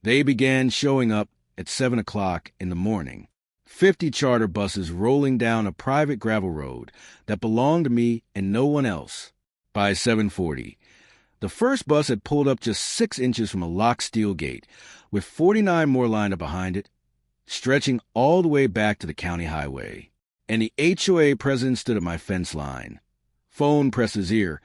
They began showing up at 7 o'clock in the morning. 50 charter buses rolling down a private gravel road that belonged to me and no one else. By 7:40, the first bus had pulled up just 6 inches from a locked steel gate, with 49 more lined up behind it, stretching all the way back to the county highway. And the HOA president stood at my fence line. Phone pressed his ear,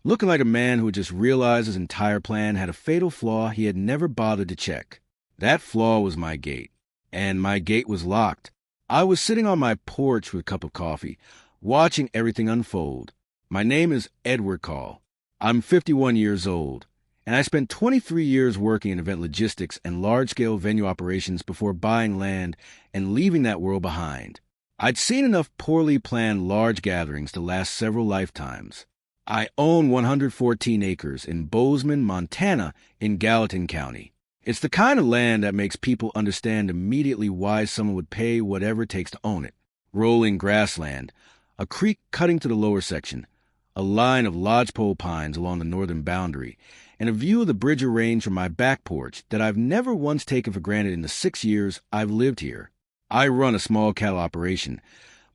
looking like a man who had just realized his entire plan had a fatal flaw he had never bothered to check. That flaw was my gate, and my gate was locked. I was sitting on my porch with a cup of coffee, watching everything unfold. My name is Edward Call. I'm 51 years old, and I spent 23 years working in event logistics and large-scale venue operations before buying land and leaving that world behind. I'd seen enough poorly planned large gatherings to last several lifetimes. I own 114 acres in Bozeman, Montana, in Gallatin County. It's the kind of land that makes people understand immediately why someone would pay whatever it takes to own it. Rolling grassland, a creek cutting to the lower section, a line of lodgepole pines along the northern boundary, and a view of the Bridger Range from my back porch that I've never once taken for granted in the 6 years I've lived here. I run a small cattle operation,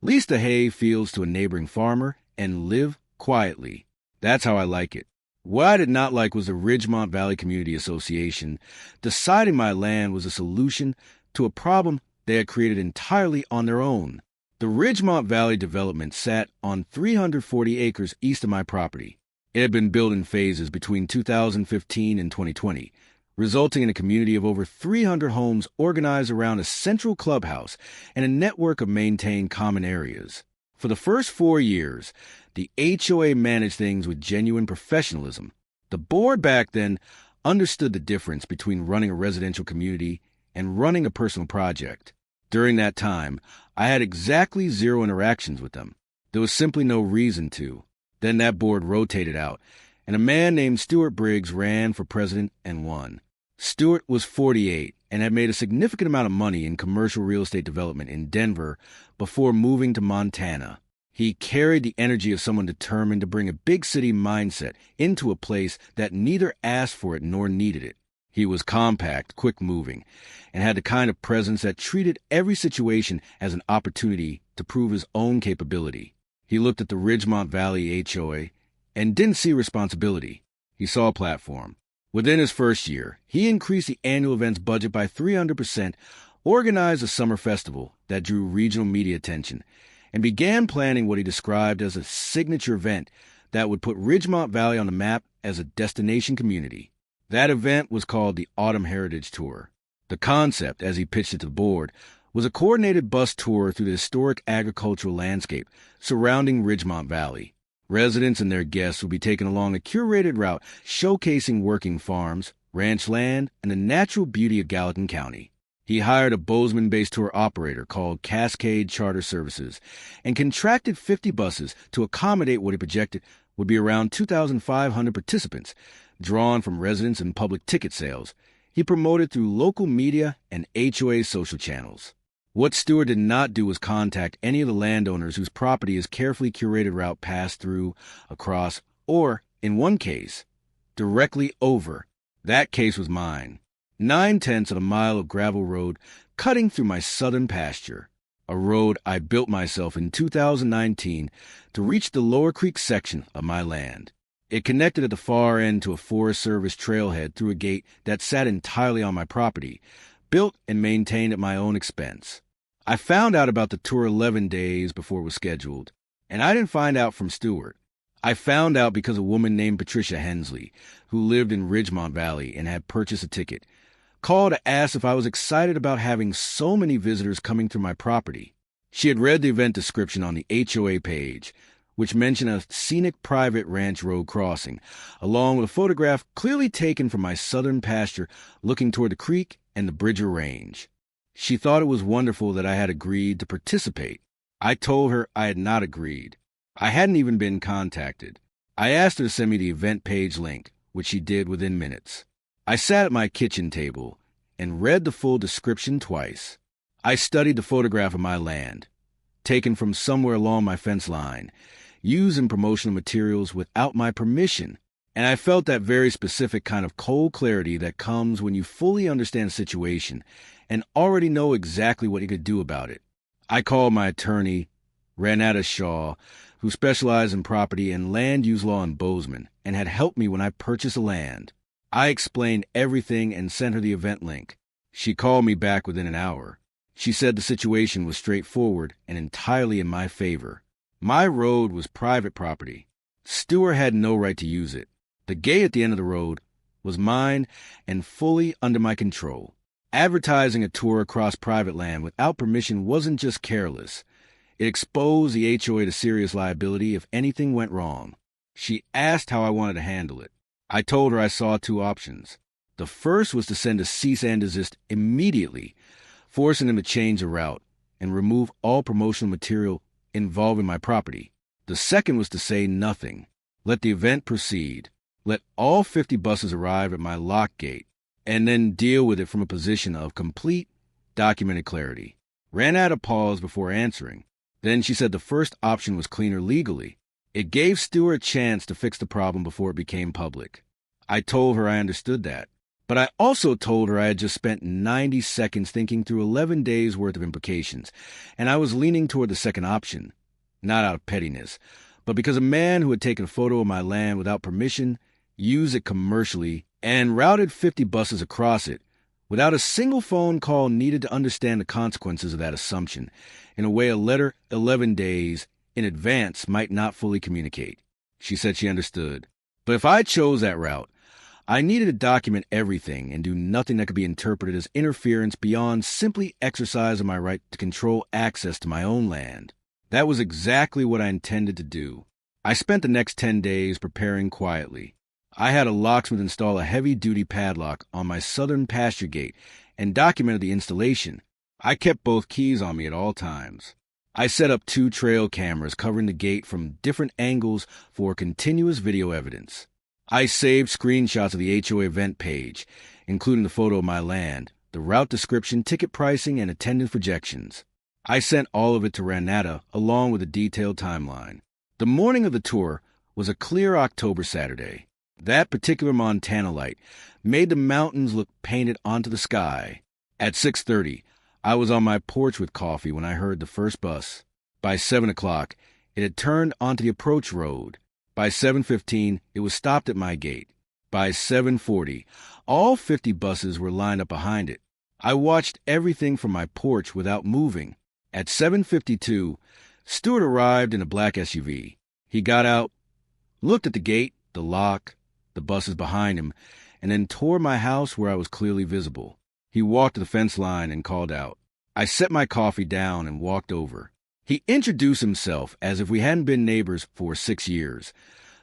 lease the hay fields to a neighboring farmer, and live quietly. That's how I like it. What I did not like was the Ridgemont Valley Community Association deciding my land was a solution to a problem they had created entirely on their own. The Ridgemont Valley development sat on 340 acres east of my property. It had been built in phases between 2015 and 2020, resulting in a community of over 300 homes organized around a central clubhouse and a network of maintained common areas. For the first 4 years, the HOA managed things with genuine professionalism. The board back then understood the difference between running a residential community and running a personal project. During that time, I had exactly 0 interactions with them. There was simply no reason to. Then that board rotated out, and a man named Stuart Briggs ran for president and won. Stuart was 48 and had made a significant amount of money in commercial real estate development in Denver before moving to Montana. He carried the energy of someone determined to bring a big city mindset into a place that neither asked for it nor needed it. He was compact, quick-moving, and had the kind of presence that treated every situation as an opportunity to prove his own capability. He looked at the Ridgemont Valley HOA and didn't see responsibility. He saw a platform. Within his first year, he increased the annual events budget by 300%, organized a summer festival that drew regional media attention, and began planning what he described as a signature event that would put Ridgemont Valley on the map as a destination community. That event was called the Autumn Heritage Tour. The concept, as he pitched it to the board, was a coordinated bus tour through the historic agricultural landscape surrounding Ridgemont Valley. Residents and their guests would be taken along a curated route showcasing working farms, ranch land, and the natural beauty of Gallatin County. He hired a Bozeman-based tour operator called Cascade Charter Services and contracted 50 buses to accommodate what he projected would be around 2,500 participants, drawn from residents and public ticket sales. He promoted through local media and HOA social channels. What Stewart did not do was contact any of the landowners whose property his carefully curated route passed through, across, or, in one case, directly over. That case was mine. 9/10 of a mile of gravel road cutting through my southern pasture. A road I built myself in 2019 to reach the Lower Creek section of my land. It connected at the far end to a Forest Service trailhead through a gate that sat entirely on my property, built and maintained at my own expense. I found out about the tour 11 days before it was scheduled, and I didn't find out from Stewart. I found out because a woman named Patricia Hensley, who lived in Ridgemont Valley and had purchased a ticket, called to ask if I was excited about having so many visitors coming through my property. She had read the event description on the HOA page, which mentioned a scenic private ranch road crossing, along with a photograph clearly taken from my southern pasture looking toward the creek and the Bridger Range. She thought it was wonderful that I had agreed to participate. I told her I had not agreed. I hadn't even been contacted. I asked her to send me the event page link, which she did within minutes. I sat at my kitchen table and read the full description twice. I studied the photograph of my land, taken from somewhere along my fence line, used in promotional materials without my permission. And I felt that very specific kind of cold clarity that comes when you fully understand the situation and already know exactly what you could do about it. I called my attorney, Ranetta Shaw, who specialized in property and land use law in Bozeman and had helped me when I purchased the land. I explained everything and sent her the event link. She called me back within an hour. She said the situation was straightforward and entirely in my favor. My road was private property. Stewart had no right to use it. The gate at the end of the road was mine and fully under my control. Advertising a tour across private land without permission wasn't just careless. It exposed the HOA to serious liability if anything went wrong. She asked how I wanted to handle it. I told her I saw two options. The first was to send a cease and desist immediately, forcing them to change the route and remove all promotional material involving my property. The second was to say nothing. Let the event proceed. Let all 50 buses arrive at my lock gate, and then deal with it from a position of complete, documented clarity. Ranetta paused before answering. Then she said the first option was cleaner legally. It gave Stewart a chance to fix the problem before it became public. I told her I understood that. But I also told her I had just spent 90 seconds thinking through 11 days' worth of implications, and I was leaning toward the second option, not out of pettiness, but because a man who had taken a photo of my land without permission, used it commercially, and routed 50 buses across it without a single phone call needed to understand the consequences of that assumption in a way a letter 11 days in advance might not fully communicate. She said she understood. But if I chose that route, I needed to document everything and do nothing that could be interpreted as interference beyond simply exercise of my right to control access to my own land. That was exactly what I intended to do. I spent the next 10 days preparing quietly. I had a locksmith install a heavy-duty padlock on my southern pasture gate and documented the installation. I kept both keys on me at all times. I set up 2 trail cameras covering the gate from different angles for continuous video evidence. I saved screenshots of the HOA event page, including the photo of my land, the route description, ticket pricing, and attendance projections. I sent all of it to Ranetta along with a detailed timeline. The morning of the tour was a clear October Saturday. That particular Montana light made the mountains look painted onto the sky. At 6:30, I was on my porch with coffee when I heard the first bus. By 7 o'clock, it had turned onto the approach road. By 7:15, it was stopped at my gate. By 7:40, all 50 buses were lined up behind it. I watched everything from my porch without moving. At 7:52, Stewart arrived in a black SUV. He got out, looked at the gate, the lock, the buses behind him, and then toward my house where I was clearly visible. He walked to the fence line and called out. I set my coffee down and walked over. He introduced himself as if we hadn't been neighbors for 6 years,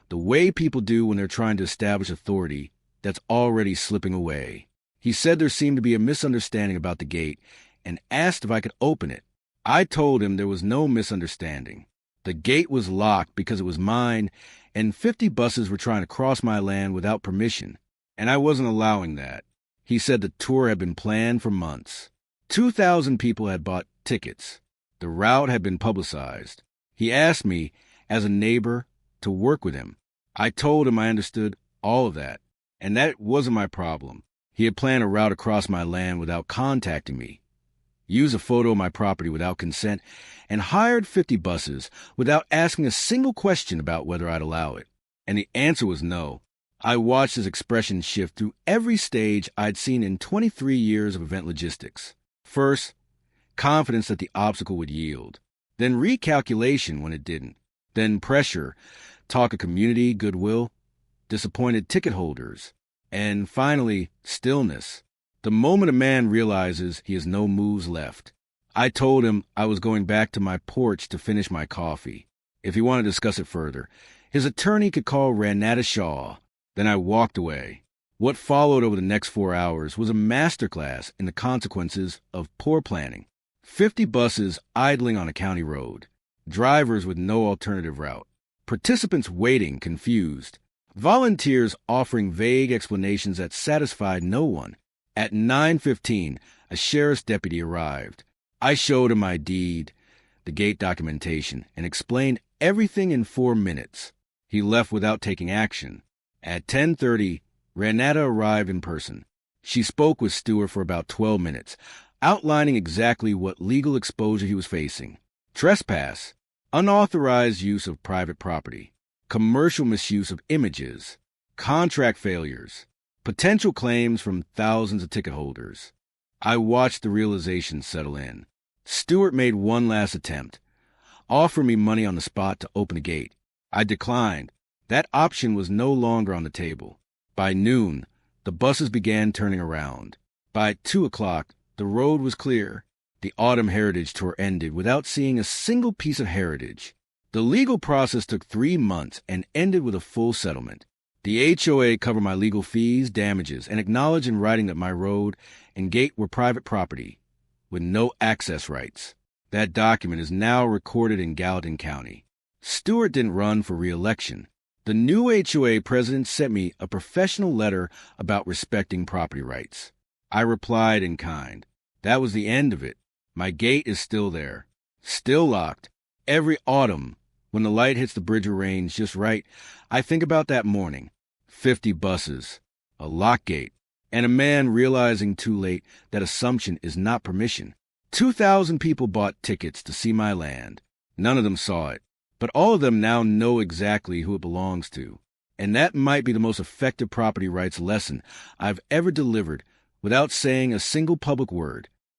the way people do when they're trying to establish authority that's already slipping away. He said there seemed to be a misunderstanding about the gate and asked if I could open it. I told him there was no misunderstanding. The gate was locked because it was mine, and 50 buses were trying to cross my land without permission, and I wasn't allowing that. He said the tour had been planned for months. 2,000 people had bought tickets. The route had been publicized. He asked me, as a neighbor, to work with him. I told him I understood all of that, and that wasn't my problem. He had planned a route across my land without contacting me, used a photo of my property without consent, and hired 50 buses without asking a single question about whether I'd allow it. And the answer was no. I watched his expression shift through every stage I'd seen in 23 years of event logistics. First, confidence that the obstacle would yield. Then recalculation when it didn't. Then pressure, talk of community, goodwill, disappointed ticket holders. And finally, stillness. The moment a man realizes he has no moves left. I told him I was going back to my porch to finish my coffee. If he wanted to discuss it further, his attorney could call Ranetta Shaw. Then I walked away. What followed over the next 4 hours was a masterclass in the consequences of poor planning. 50 buses idling on a county road. Drivers with no alternative route. Participants waiting, confused. Volunteers offering vague explanations that satisfied no one. At 9:15, a sheriff's deputy arrived. I showed him my deed, the gate documentation, and explained everything in 4 minutes. He left without taking action. At 10:30, Renata arrived in person. She spoke with Stewart for about 12 minutes, outlining exactly what legal exposure he was facing: trespass, unauthorized use of private property, commercial misuse of images, contract failures, potential claims from thousands of ticket holders. I watched the realization settle in. Stewart made one last attempt, offer me money on the spot to open the gate. I declined. That option was no longer on the table. By noon, the buses began turning around. By 2 o'clock, the road was clear. The Autumn Heritage Tour ended without seeing a single piece of heritage. The legal process took 3 months and ended with a full settlement. The HOA covered my legal fees, damages, and acknowledged in writing that my road and gate were private property, with no access rights. That document is now recorded in Gallatin County. Stewart didn't run for re-election. The new HOA president sent me a professional letter about respecting property rights. I replied in kind. That was the end of it. My gate is still there, still locked. Every autumn, when the light hits the bridge range just right, I think about that morning. 50 buses, a lock gate, and a man realizing too late that assumption is not permission. 2,000 people bought tickets to see my land. None of them saw it, but all of them now know exactly who it belongs to. And that might be the most effective property rights lesson I've ever delivered without saying a single public word.